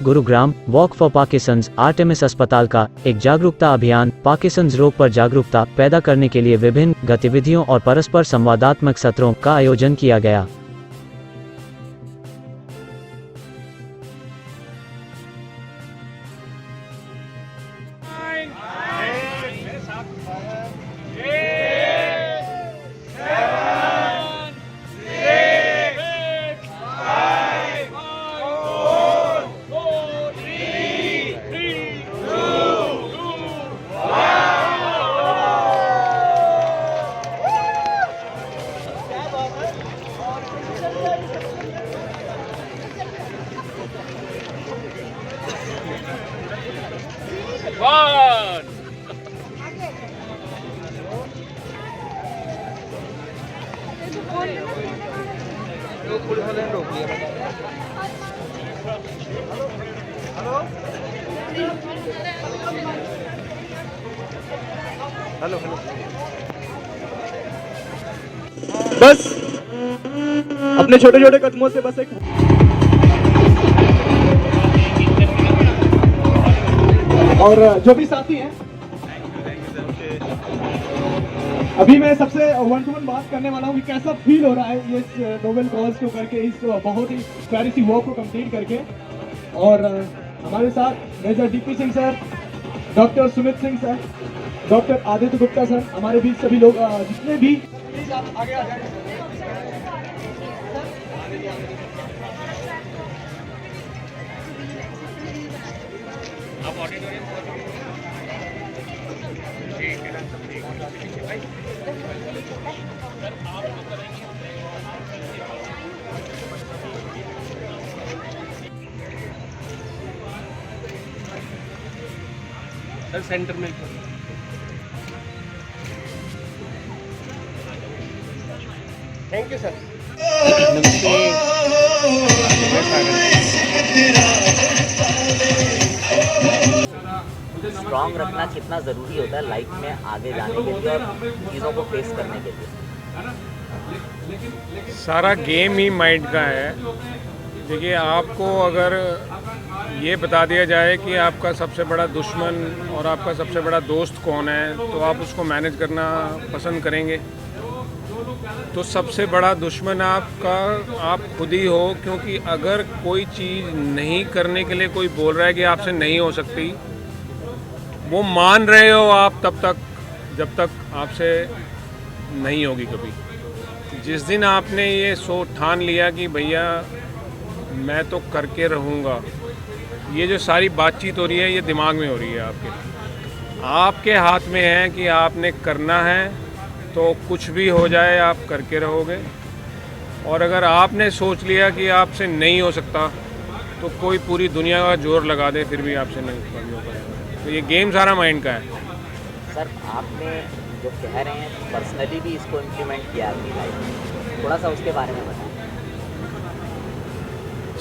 Gurugram walk for Parkinson's Artemis अस्पताल का एक जागरूकता अभियान पार्किंसंस रोग पर जागरूकता पैदा करने के लिए विभिन्न गतिविधियों और परस्पर संवादात्मक सत्रों का आयोजन किया गया। हेलो बस अपने छोटे छोटे कदमों से बस एक और जो भी साथी हैं, अभी मैं सबसे वन टू वन बात करने वाला हूँ कि कैसा फील हो रहा है ये नोबेल कॉज को करके, इस बहुत ही प्यारी सी वॉक को कंप्लीट करके। और हमारे साथ major DP Singh sir, doctor Sumit Singh sir, doctor Aditya Gupta sir, हमारे बीच सभी लोग जितने भी आगे आ जाए। सर सेंटर में थैंक यू सर। स्ट्रॉन्ग रखना कितना ज़रूरी होता है लाइफ में आगे जाने के लिए और चीज़ों को फेस करने के लिए। सारा गेम ही माइंड का है। देखिए, आपको अगर ये बता दिया जाए कि आपका सबसे बड़ा दुश्मन और आपका सबसे बड़ा दोस्त कौन है, तो आप उसको मैनेज करना पसंद करेंगे। तो सबसे बड़ा दुश्मन आपका आप खुद ही हो, क्योंकि अगर कोई चीज़ नहीं करने के लिए कोई बोल रहा है कि आपसे नहीं हो सकती, वो मान रहे हो आप तब तक जब तक आपसे नहीं होगी कभी। जिस दिन आपने ये ठान लिया कि भैया मैं तो करके रहूँगा, ये जो सारी बातचीत हो रही है ये दिमाग में हो रही है आपके हाथ में है कि आपने करना है, तो कुछ भी हो जाए आप करके रहोगे। और अगर आपने सोच लिया कि आपसे नहीं हो सकता, तो कोई पूरी दुनिया का जोर लगा दे फिर भी आपसे नहीं हो पाएगा। तो ये गेम सारा माइंड का है। सर, आपने जो कह रहे हैं पर्सनली भी इसको इम्प्लीमेंट किया अपनी लाइफ में, थोड़ा सा उसके बारे में बताएं।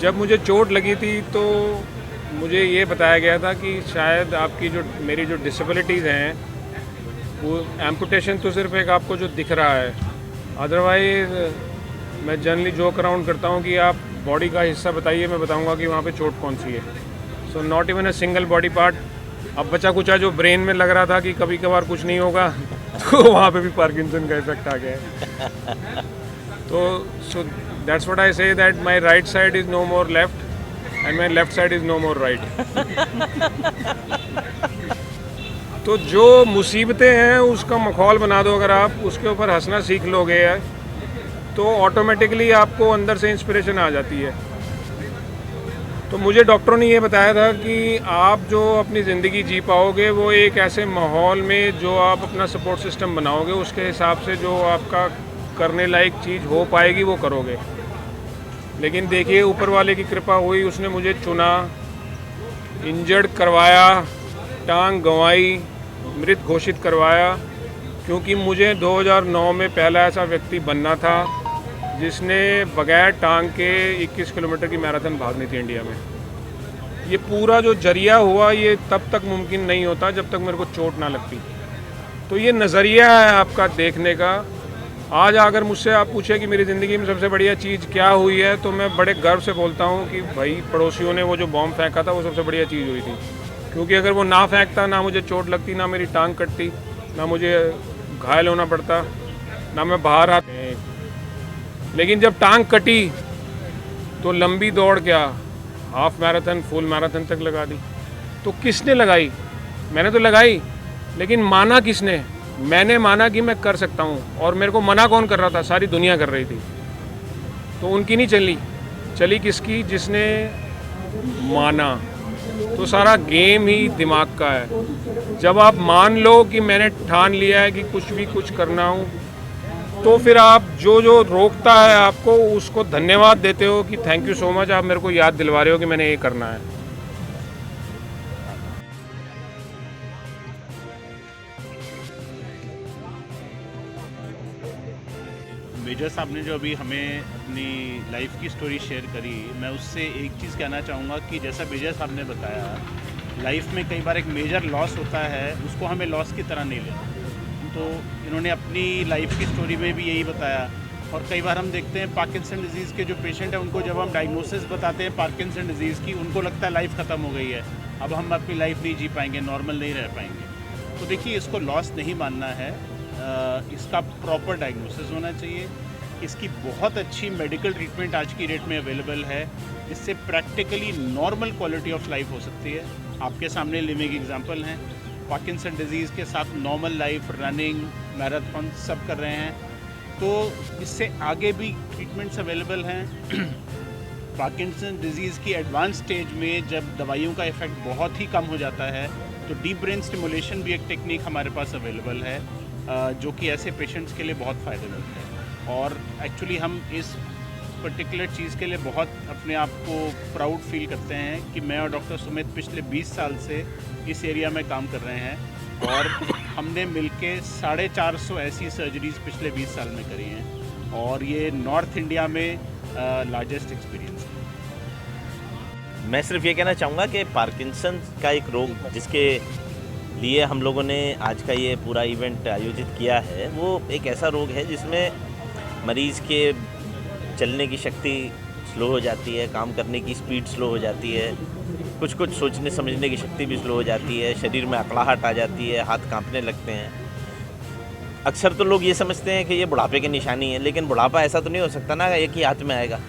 जब मुझे चोट लगी थी तो मुझे ये बताया गया था कि शायद आपकी जो मेरी जो डिसेबिलिटीज़ हैं, वो एम्पुटेशन तो सिर्फ एक आपको जो दिख रहा है, अदरवाइज मैं जनरली जोक अराउंड करता हूँ कि आप बॉडी का हिस्सा बताइए, मैं बताऊँगा कि वहाँ पे चोट कौन सी है। So not even a single body part. अब बचा कुचा जो ब्रेन में लग रहा था कि कभी कभार कुछ नहीं होगा, तो वहाँ पे भी पार्किंसन का इफेक्ट आ गया है। तो so that's what I say that my right side is no more left and my left side is no more right. तो जो मुसीबतें हैं उसका मखौल बना दो, अगर आप उसके ऊपर हंसना सीख लोगे तो ऑटोमेटिकली आपको अंदर से इंस्पिरेशन आ जाती है। तो मुझे डॉक्टरों ने ये बताया था कि आप जो अपनी ज़िंदगी जी पाओगे वो एक ऐसे माहौल में जो आप अपना सपोर्ट सिस्टम बनाओगे, उसके हिसाब से जो आपका करने लायक चीज़ हो पाएगी वो करोगे। लेकिन देखिए, ऊपर वाले की कृपा हुई, उसने मुझे चुना, इंजर्ड करवाया, टांग गंवाई, मृत घोषित करवाया, क्योंकि मुझे 2009 में पहला ऐसा व्यक्ति बनना था जिसने बगैर टांग के 21 किलोमीटर की मैराथन भागनी थी इंडिया में। ये पूरा जो जरिया हुआ ये तब तक मुमकिन नहीं होता जब तक मेरे को चोट ना लगती। तो ये नज़रिया है आपका देखने का आज अगर मुझसे आप पूछे कि मेरी ज़िंदगी में सबसे बढ़िया चीज़ क्या हुई है, तो मैं बड़े गर्व से बोलता हूँ कि भाई पड़ोसियों ने वो जो बॉम्ब फेंका था वो सबसे बढ़िया चीज़ हुई थी। क्योंकि अगर वो ना फेंकता, ना मुझे चोट लगती, ना मेरी टांग कटती, ना मुझे घायल होना पड़ता, ना मैं बाहर आता। लेकिन जब टांग कटी तो लंबी दौड़ क्या, हाफ मैराथन, फुल मैराथन तक लगा दी। तो किसने लगाई? मैंने तो लगाई, लेकिन माना किसने? मैंने माना कि मैं कर सकता हूँ। और मेरे को मना कौन कर रहा था? सारी दुनिया कर रही थी। तो उनकी नहीं चली किसकी? जिसने माना। तो सारा गेम ही दिमाग का है। जब आप मान लो कि मैंने ठान लिया है कि कुछ करना हूँ, तो फिर आप जो रोकता है आपको, उसको धन्यवाद देते हो कि थैंक यू सो मच, आप मेरे को याद दिलवा रहे हो कि मैंने ये करना है। मेजर साहब ने जो अभी हमें अपनी लाइफ की स्टोरी शेयर करी, मैं उससे एक चीज़ कहना चाहूँगा कि जैसा मेजर साहब ने बताया, लाइफ में कई बार एक मेजर लॉस होता है, उसको हमें लॉस की तरह नहीं लेना। तो इन्होंने अपनी लाइफ की स्टोरी में भी यही बताया। और कई बार हम देखते हैं पार्किंसन डिजीज़ के जो पेशेंट हैं, उनको जब हम डायग्नोसिस बताते हैं पार्किंसन डिजीज़ की, उनको लगता है लाइफ ख़त्म हो गई है, अब हम अपनी लाइफ नहीं जी पाएंगे, नॉर्मल नहीं रह पाएंगे। तो देखिए, इसको लॉस नहीं मानना है, इसका प्रॉपर डायग्नोसिस होना चाहिए। इसकी बहुत अच्छी मेडिकल ट्रीटमेंट आज की डेट में अवेलेबल है, जिससे practically normal quality of life हो सकती है। आपके सामने लिविंग एग्जांपल हैं, पार्किंसन डिजीज़ के साथ नॉर्मल लाइफ, रनिंग, मैराथन सब कर रहे हैं। तो इससे आगे भी ट्रीटमेंट्स अवेलेबल हैं। पार्किंसन डिजीज़ की एडवांस स्टेज में जब दवाइयों का इफ़ेक्ट बहुत ही कम हो जाता है, तो डीप ब्रेन स्टिमुलेशन भी एक टेक्निक हमारे पास अवेलेबल है, जो कि ऐसे पेशेंट्स के लिए बहुत फ़ायदेमंद है। और एक्चुअली हम इस पर्टिकुलर चीज़ के लिए बहुत अपने आप को प्राउड फील करते हैं कि मैं और डॉक्टर सुमित पिछले 20 साल से इस एरिया में काम कर रहे हैं, और हमने मिलके 450 ऐसी सर्जरीज़ पिछले 20 साल में करी हैं, और ये नॉर्थ इंडिया में लार्जेस्ट एक्सपीरियंस है। मैं सिर्फ ये कहना चाहूँगा कि पार्किंसन का एक रोग जिसके लिए हम लोगों ने आज का ये पूरा इवेंट आयोजित किया है, वो एक ऐसा रोग है जिसमें मरीज़ के चलने की शक्ति स्लो हो जाती है, काम करने की स्पीड स्लो हो जाती है, कुछ सोचने समझने की शक्ति भी स्लो हो जाती है, शरीर में अकड़ाहट आ जाती है, हाथ कांपने लगते हैं। अक्सर तो लोग ये समझते हैं कि ये बुढ़ापे की निशानी है, लेकिन बुढ़ापा ऐसा तो नहीं हो सकता ना एक ही हाथ में आएगा।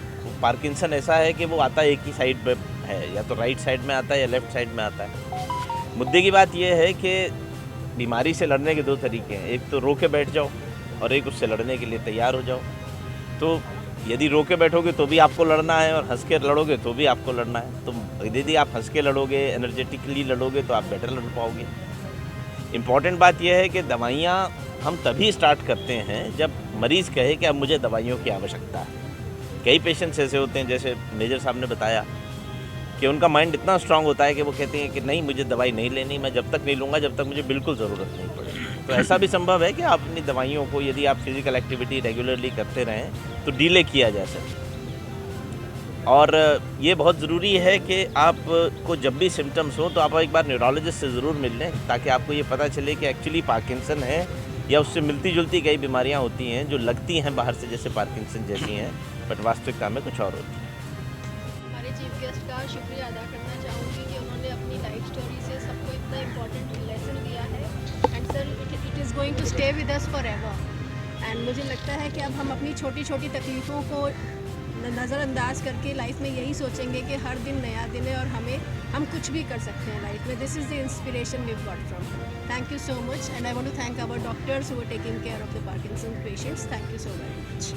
पार्किंसन ऐसा है कि वो आता एक ही साइड पे है, या तो राइट साइड में आता है या लेफ़्ट साइड में आता है। मुद्दे की बात यह है कि बीमारी से लड़ने के दो तरीके हैं, एक तो रो के बैठ जाओ और एक उससे लड़ने के लिए तैयार हो जाओ। तो यदि रो के बैठोगे तो भी आपको लड़ना है, और हंस के लड़ोगे तो भी आपको लड़ना है। तो यदि आप हंस के लड़ोगे, एनर्जेटिकली लड़ोगे, तो आप बेटर लड़ पाओगे। इम्पॉर्टेंट बात यह है कि दवाइयाँ हम तभी स्टार्ट करते हैं जब मरीज़ कहे कि अब मुझे दवाइयों की आवश्यकता है। कई पेशेंट्स ऐसे होते हैं, जैसे मेजर साहब ने बताया, कि उनका माइंड इतना स्ट्रांग होता है कि वो कहते हैं कि नहीं, मुझे दवाई नहीं लेनी, मैं जब तक नहीं लूँगा जब तक मुझे बिल्कुल ज़रूरत नहीं पड़ेगी। तो ऐसा भी संभव है कि आप अपनी दवाइयों को, यदि आप फिज़िकल एक्टिविटी रेगुलरली करते रहें, तो डिले किया जा सके। और ये बहुत ज़रूरी है कि आपको जब भी सिम्टम्स हो तो आप एक बार न्यूरोलॉजिस्ट से ज़रूर मिल लें, ताकि आपको ये पता चले कि एक्चुअली पार्किंसन है या उससे मिलती जुलती कई बीमारियाँ होती हैं जो लगती हैं बाहर से जैसे पार्किंसन जैसी हैं, बट वास्तविकता में कुछ और होती है। हमारे चीफ गेस्ट का शुक्रिया अदा करना चाहूँगी कि उन्होंने अपनी लाइफ स्टोरी से सबको इतना इम्पोर्टेंट लेसन दिया है, and sir it is going to stay with us for ever. एंड मुझे लगता है कि अब हम अपनी छोटी छोटी तकलीफ़ों को नज़रअंदाज करके लाइफ में यही सोचेंगे कि हर दिन नया दिन है और हम कुछ भी कर सकते हैं लाइफ में। This is the inspiration we got from. Thank you so much, and I want to thank our doctors who are taking care of the Parkinson patients. Thank you so very much.